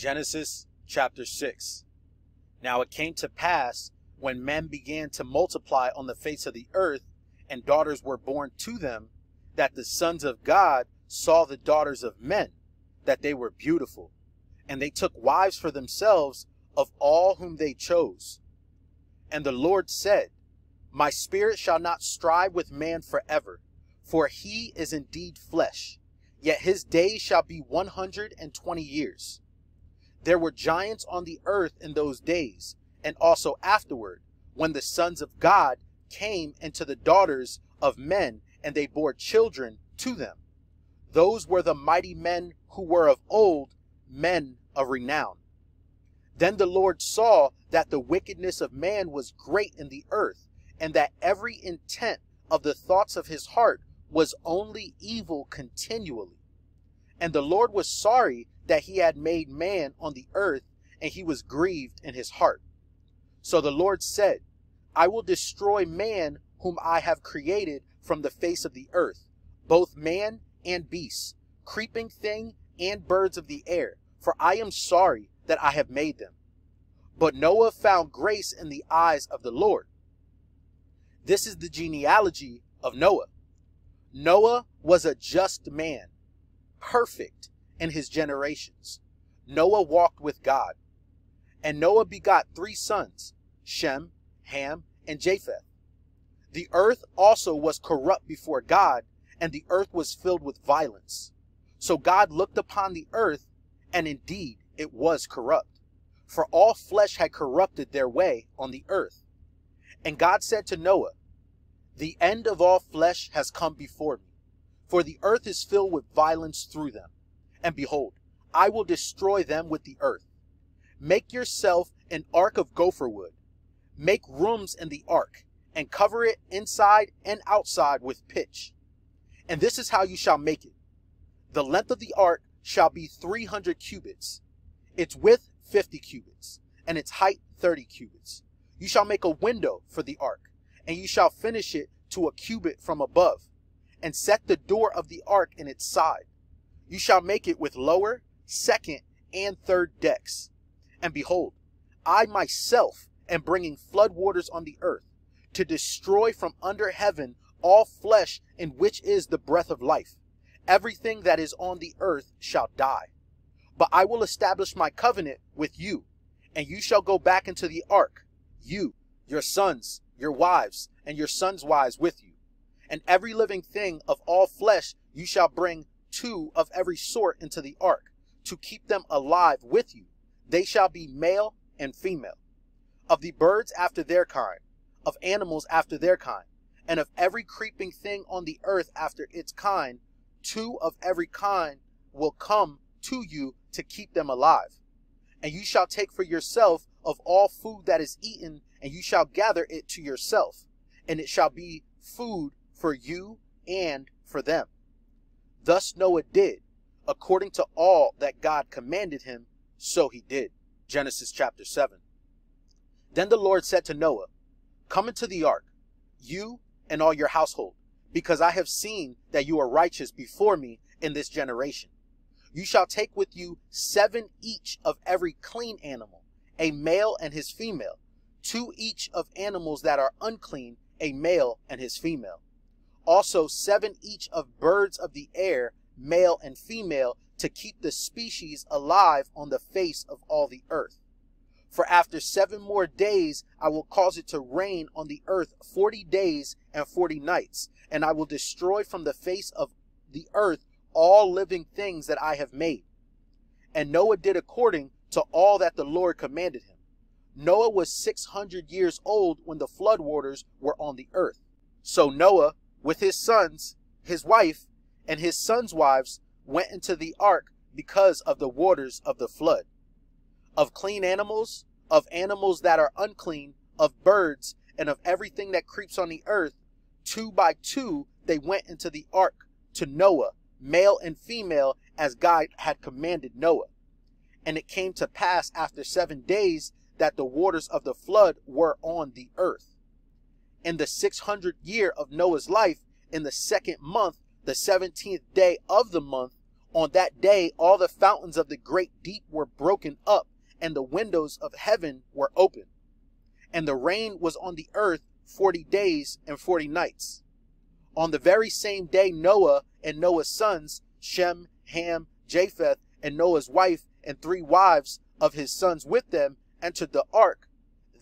Genesis chapter 6. Now it came to pass, when men began to multiply on the face of the earth, and daughters were born to them, that the sons of God saw the daughters of men, that they were beautiful, and they took wives for themselves of all whom they chose. And the Lord said, My spirit shall not strive with man forever, for he is indeed flesh, yet his days shall be 120 years. There were giants on the earth in those days, and also afterward, when the sons of God came into the daughters of men, and they bore children to them. Those were the mighty men who were of old, men of renown. Then the Lord saw that the wickedness of man was great in the earth, and that every intent of the thoughts of his heart was only evil continually. And the Lord was sorry that he had made man on the earth, and he was grieved in his heart. So the Lord said, I will destroy man whom I have created from the face of the earth, both man and beast, creeping thing and birds of the air, for I am sorry that I have made them. But Noah found grace in the eyes of the Lord. This is the genealogy of Noah. Noah was a just man, perfect in his generations. Noah walked with God. And Noah begot 3 sons, Shem, Ham, and Japheth. The earth also was corrupt before God, and the earth was filled with violence. So God looked upon the earth, and indeed it was corrupt, for all flesh had corrupted their way on the earth. And God said to Noah, The end of all flesh has come before me, for the earth is filled with violence through them. And behold, I will destroy them with the earth. Make yourself an ark of gopher wood. Make rooms in the ark, and cover it inside and outside with pitch. And this is how you shall make it. The length of the ark shall be 300 cubits, its width 50 cubits, and its height 30 cubits. You shall make a window for the ark, and you shall finish it to a cubit from above, and set the door of the ark in its side. You shall make it with lower, second, and third decks. And behold, I myself am bringing flood waters on the earth, to destroy from under heaven all flesh in which is the breath of life. Everything that is on the earth shall die. But I will establish my covenant with you, and you shall go back into the ark, you, your sons, your wives, and your sons' wives with you. And every living thing of all flesh you shall bring 2 of every sort into the ark, to keep them alive with you. They shall be male and female. Of the birds after their kind, of animals after their kind, and of every creeping thing on the earth after its kind, 2 of every kind will come to you to keep them alive. And you shall take for yourself of all food that is eaten, and you shall gather it to yourself, and it shall be food for you and for them. Thus Noah did, according to all that God commanded him, so he did. Genesis chapter 7. Then the Lord said to Noah, Come into the ark, you and all your household, because I have seen that you are righteous before me in this generation. You shall take with you 7 each of every clean animal, a male and his female, 2 each of animals that are unclean, a male and his female. Also 7 each of birds of the air, male and female, to keep the species alive on the face of all the earth. For after 7 more days I will cause it to rain on the earth 40 days and 40 nights, and I will destroy from the face of the earth all living things that I have made. And Noah did according to all that the Lord commanded him. Noah was 600 years old when the flood waters were on the earth. So Noah, with his sons, his wife, and his sons' wives, went into the ark because of the waters of the flood. Of clean animals, of animals that are unclean, of birds, and of everything that creeps on the earth, 2 by 2 they went into the ark to Noah, male and female, as God had commanded Noah. And it came to pass after 7 days that the waters of the flood were on the earth. In the 600th year of Noah's life, in the 2nd month, the 17th day of the month, On that day, all the fountains of the great deep were broken up, and the windows of heaven were open. And the rain was on the earth 40 days and 40 nights. On the very same day, Noah and Noah's sons, Shem, Ham, Japheth, and Noah's wife, and 3 wives of his sons with them, entered the ark.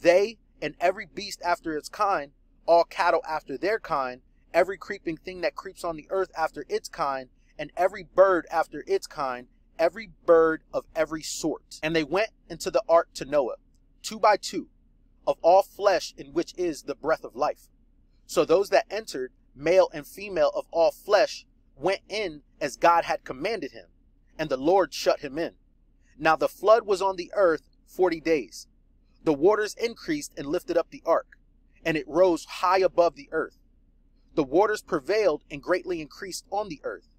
They and every beast after its kind, all cattle after their kind, every creeping thing that creeps on the earth after its kind, and every bird after its kind, every bird of every sort. And they went into the ark to Noah, 2 by 2, of all flesh in which is the breath of life. So those that entered, male and female of all flesh, went in as God had commanded him, and the Lord shut him in. Now the flood was on the earth 40 days. The waters increased and lifted up the ark, and it rose high above the earth. The waters prevailed and greatly increased on the earth,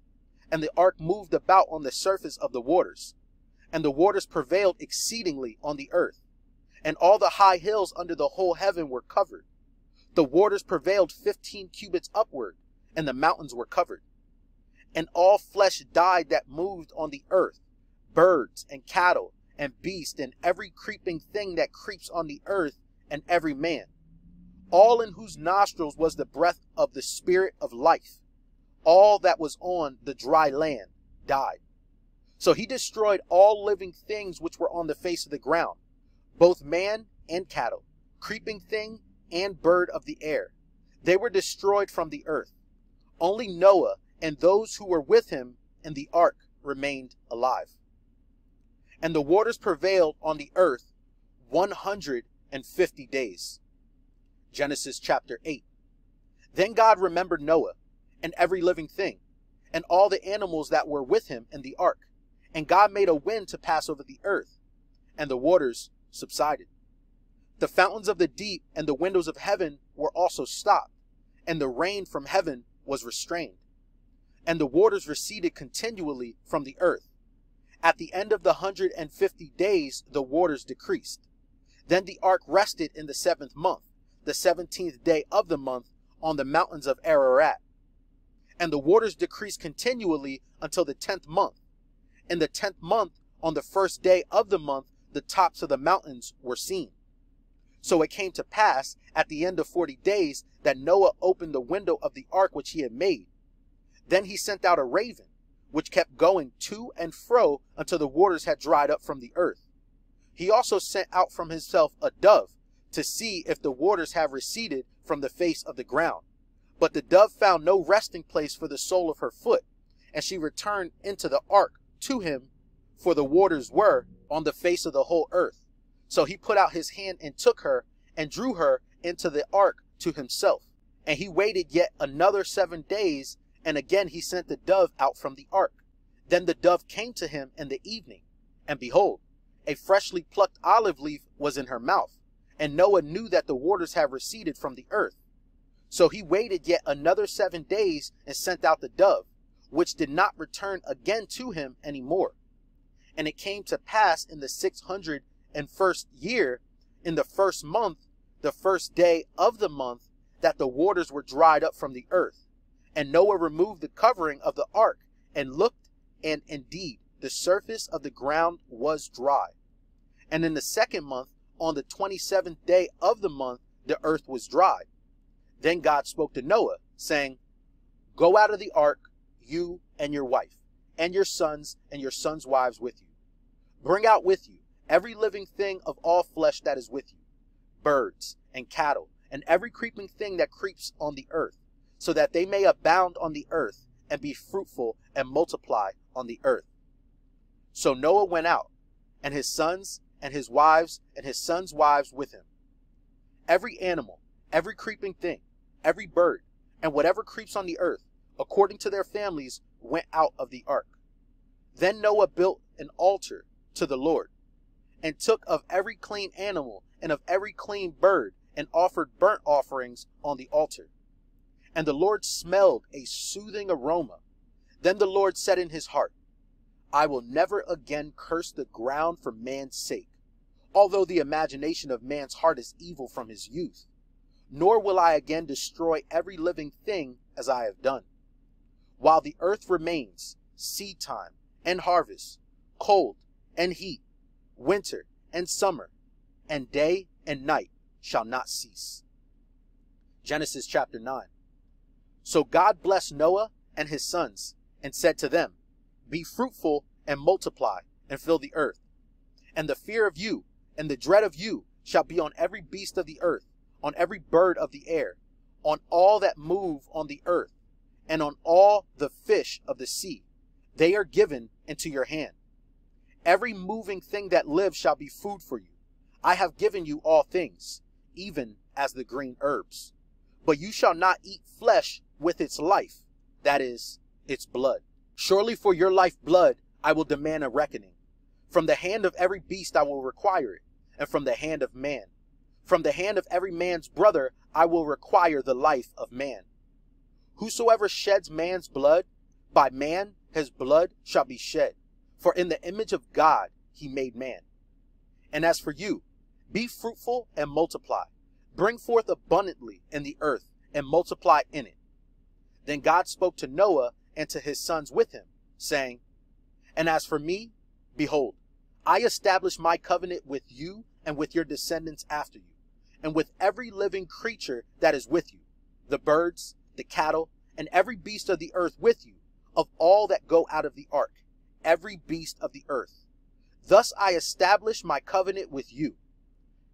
and the ark moved about on the surface of the waters. And the waters prevailed exceedingly on the earth, and all the high hills under the whole heaven were covered. The waters prevailed 15 cubits upward, and the mountains were covered. And all flesh died that moved on the earth, birds and cattle and beasts and every creeping thing that creeps on the earth, and every man, all in whose nostrils was the breath of the spirit of life. All that was on the dry land died. So he destroyed all living things which were on the face of the ground, both man and cattle, creeping thing and bird of the air. They were destroyed from the earth. Only Noah and those who were with him in the ark remained alive. And the waters prevailed on the earth 150 days. Genesis chapter 8. Then God remembered Noah and every living thing, and all the animals that were with him in the ark. And God made a wind to pass over the earth, and the waters subsided. The fountains of the deep and the windows of heaven were also stopped, and the rain from heaven was restrained. And the waters receded continually from the earth. At the end of the 150 days, the waters decreased. Then the ark rested in the 7th month, the 17th day of the month, on the mountains of Ararat. And the waters decreased continually until the 10th month. In the 10th month, on the 1st day of the month, the tops of the mountains were seen. So it came to pass at the end of 40 days that Noah opened the window of the ark which he had made. Then he sent out a raven, which kept going to and fro until the waters had dried up from the earth. He also sent out from himself a dove to see if the waters have receded from the face of the ground. But the dove found no resting place for the sole of her foot, and she returned into the ark to him, for the waters were on the face of the whole earth. So he put out his hand and took her and drew her into the ark to himself. And he waited yet another 7 days, and again he sent the dove out from the ark. Then the dove came to him in the evening, and behold, a freshly plucked olive leaf was in her mouth. And Noah knew that the waters had receded from the earth. So he waited yet another 7 days and sent out the dove, which did not return again to him any more. And it came to pass in the 601st year, in the 1st month, the 1st day of the month, that the waters were dried up from the earth. And Noah removed the covering of the ark and looked, and indeed the surface of the ground was dry. And in the 2nd month, on the 27th day of the month, the earth was dry. Then God spoke to Noah, saying, Go out of the ark, you and your wife, and your sons and your sons' wives with you. Bring out with you every living thing of all flesh that is with you, birds and cattle, and every creeping thing that creeps on the earth, so that they may abound on the earth, and be fruitful and multiply on the earth. So Noah went out, and his sons and his wives and his sons' wives with him. Every animal, every creeping thing, every bird, and whatever creeps on the earth, according to their families, went out of the ark. Then Noah built an altar to the Lord, and took of every clean animal and of every clean bird, and offered burnt offerings on the altar. And the Lord smelled a soothing aroma. Then the Lord said in his heart, I will never again curse the ground for man's sake, although the imagination of man's heart is evil from his youth. Nor will I again destroy every living thing as I have done. While the earth remains, seed time and harvest, cold and heat, winter and summer, and day and night shall not cease. Genesis chapter 9. So God blessed Noah and his sons, and said to them, Be fruitful and multiply, and fill the earth. And the fear of you and the dread of you shall be on every beast of the earth, on every bird of the air, on all that move on the earth, and on all the fish of the sea. They are given into your hand. Every moving thing that lives shall be food for you. I have given you all things, even as the green herbs. But you shall not eat flesh with its life, that is, its blood. Surely for your life blood I will demand a reckoning. From the hand of every beast I will require it, and from the hand of man. From the hand of every man's brother I will require the life of man. Whosoever sheds man's blood, by man his blood shall be shed. For in the image of God he made man. And as for you, be fruitful and multiply. Bring forth abundantly in the earth, and multiply in it. Then God spoke to Noah and to his sons with him, saying, And as for me, behold, I establish my covenant with you and with your descendants after you, and with every living creature that is with you, the birds, the cattle, and every beast of the earth with you, of all that go out of the ark, every beast of the earth. Thus I establish my covenant with you.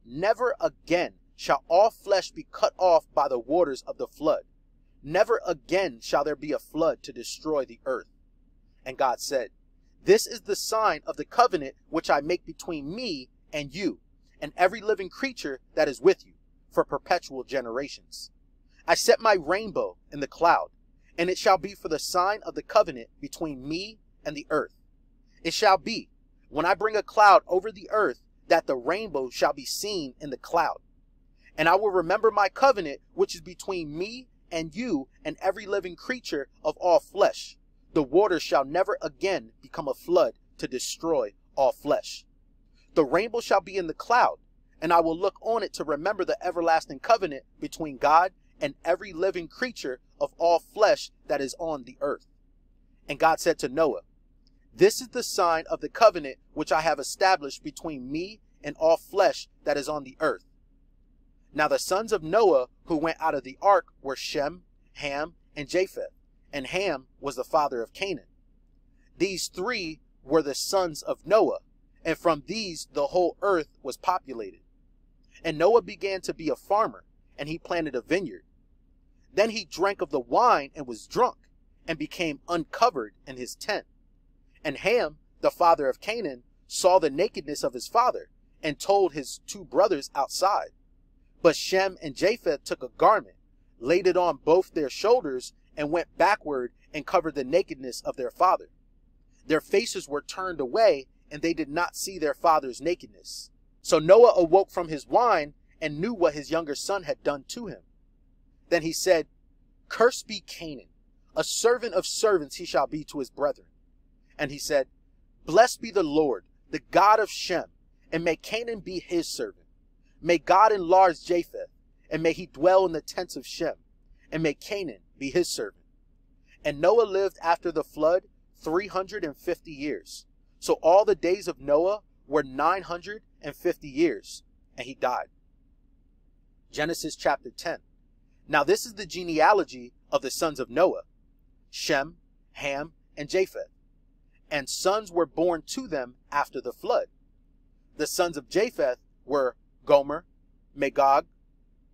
Never again shall all flesh be cut off by the waters of the flood. Never again shall there be a flood to destroy the earth. And God said, This is the sign of the covenant which I make between me and you, and every living creature that is with you, for perpetual generations. I set my rainbow in the cloud, and it shall be for the sign of the covenant between me and the earth. It shall be, when I bring a cloud over the earth, that the rainbow shall be seen in the cloud. And I will remember my covenant which is between me and you and every living creature of all flesh. The water shall never again become a flood to destroy all flesh. The rainbow shall be in the cloud, and I will look on it to remember the everlasting covenant between God and every living creature of all flesh that is on the earth. And God said to Noah, This is the sign of the covenant which I have established between me and all flesh that is on the earth. Now the sons of Noah who went out of the ark were Shem, Ham, and Japheth, and Ham was the father of Canaan. These three were the sons of Noah, and from these the whole earth was populated. And Noah began to be a farmer, and he planted a vineyard. Then he drank of the wine and was drunk, and became uncovered in his tent. And Ham, the father of Canaan, saw the nakedness of his father, and told his two brothers outside. But Shem and Japheth took a garment, laid it on both their shoulders, and went backward and covered the nakedness of their father. Their faces were turned away, and they did not see their father's nakedness. So Noah awoke from his wine and knew what his younger son had done to him. Then he said, Cursed be Canaan, a servant of servants he shall be to his brethren. And he said, Blessed be the Lord, the God of Shem, and may Canaan be his servant. May God enlarge Japheth, and may he dwell in the tents of Shem, and may Canaan be his servant. And Noah lived after the flood 350 years. So all the days of Noah were 950 years, and he died. Genesis chapter 10. Now this is the genealogy of the sons of Noah, Shem, Ham, and Japheth. And sons were born to them after the flood. The sons of Japheth were Gomer, Magog,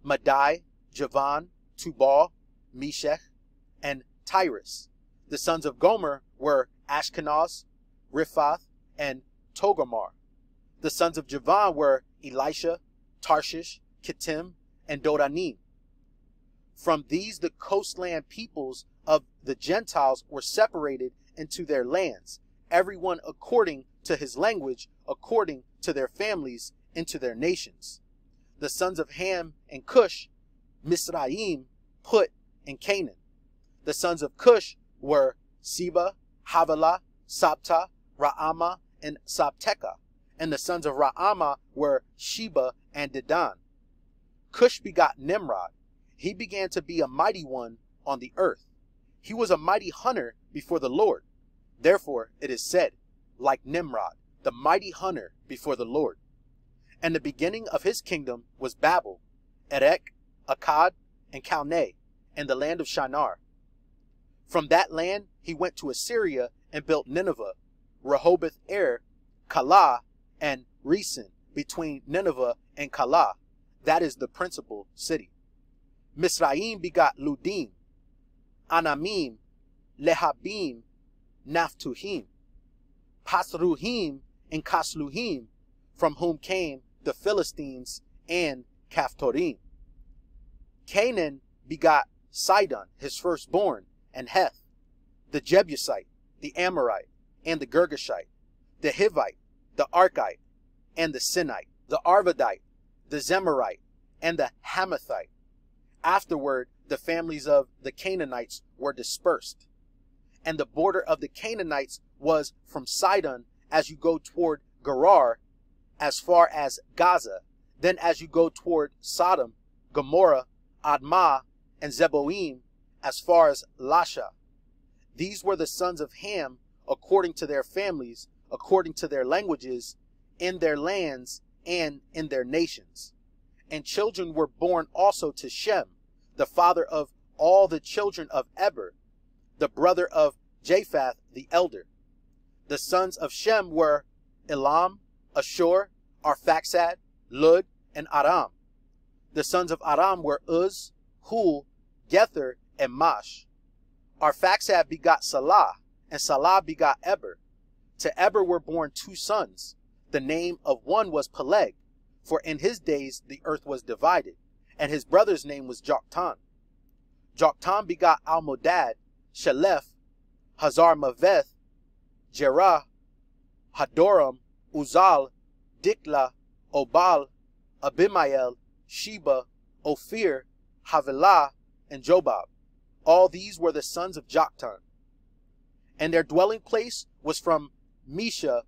Madai, Javan, Tubal, Meshech, and Tyrus. The sons of Gomer were Ashkenaz, Riphath, and Togarmah. The sons of Javan were Elisha, Tarshish, Kittim, and Dodanim. From these the coastland peoples of the Gentiles were separated into their lands, everyone according to his language, according to their families, into their nations. The sons of Ham and Cush, Mizraim, Put, and Canaan. The sons of Cush were Seba, Havilah, Sabta, Raamah, and Sabteka. And the sons of Raamah were Sheba and Dedan. Cush begot Nimrod. He began to be a mighty one on the earth. He was a mighty hunter before the Lord. Therefore it is said, like Nimrod, the mighty hunter before the Lord. And the beginning of his kingdom was Babel, Erech, Akkad, and Calneh, and the land of Shinar. From that land he went to Assyria and built Nineveh, Rehoboth-ir, Calah, and Resen, between Nineveh and Calah, that is the principal city. Misraim begot Ludim, Anamim, Lehabim, Naphtuhim, Pasruhim, and Kasluhim, from whom came the Philistines and Caphtorim. Canaan begot Sidon, his firstborn, and Heth, the Jebusite, the Amorite, and the Girgashite, the Hivite, the Archite, and the Sinite, the Arvadite, the Zemarite, and the Hamathite. Afterward, the families of the Canaanites were dispersed. And the border of the Canaanites was from Sidon as you go toward Gerar, as far as Gaza. Then as you go toward Sodom, Gomorrah, Admah, and Zeboim, as far as Lasha. These were the sons of Ham, according to their families, according to their languages, in their lands, and in their nations. And children were born also to Shem, the father of all the children of Eber, the brother of Japheth the elder. The sons of Shem were Elam, Ashur, Arphaxad, Lud, and Aram. The sons of Aram were Uz, Hul, Gether, and Mash. Arphaxad begot Salah, and Salah begot Eber. To Eber were born two sons. The name of one was Peleg, for in his days the earth was divided, and his brother's name was Joktan. Joktan begot Almodad, Shelef, Hazarmaveth, Jerah, Hadoram, Uzal, Dikla, Obal, Abimael, Sheba, Ophir, Havilah, and Jobab. All these were the sons of Joktan. And their dwelling place was from Mesha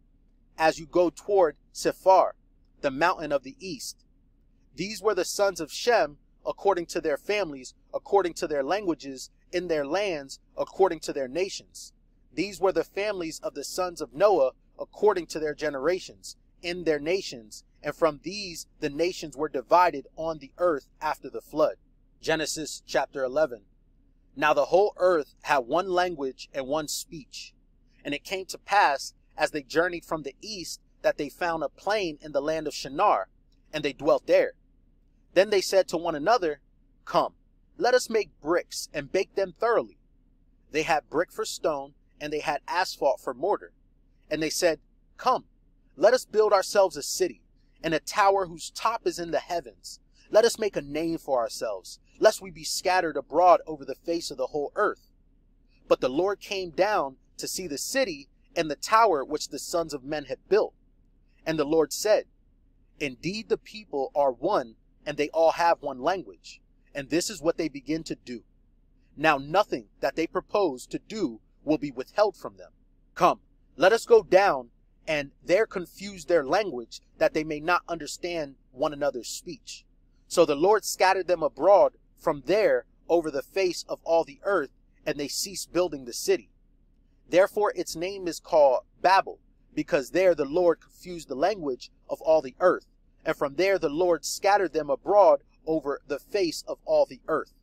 as you go toward Sephar, the mountain of the east. These were the sons of Shem, according to their families, according to their languages, in their lands, according to their nations. These were the families of the sons of Noah, according to their generations, in their nations, and from these the nations were divided on the earth after the flood. Genesis chapter 11. Now the whole earth had one language and one speech. And it came to pass, as they journeyed from the east, that they found a plain in the land of Shinar, and they dwelt there. Then they said to one another, Come, let us make bricks and bake them thoroughly. They had brick for stone, and they had asphalt for mortar. And they said, Come, let us build ourselves a city, and a tower whose top is in the heavens. Let us make a name for ourselves, lest we be scattered abroad over the face of the whole earth. But the Lord came down to see the city and the tower which the sons of men had built. And the Lord said, Indeed the people are one, and they all have one language, and this is what they begin to do. Now nothing that they propose to do will be withheld from them. Come, let us go down, and there confuse their language, that they may not understand one another's speech. So the Lord scattered them abroad from there over the face of all the earth, and they ceased building the city. Therefore its name is called Babel, because there the Lord confused the language of all the earth, and from there the Lord scattered them abroad over the face of all the earth.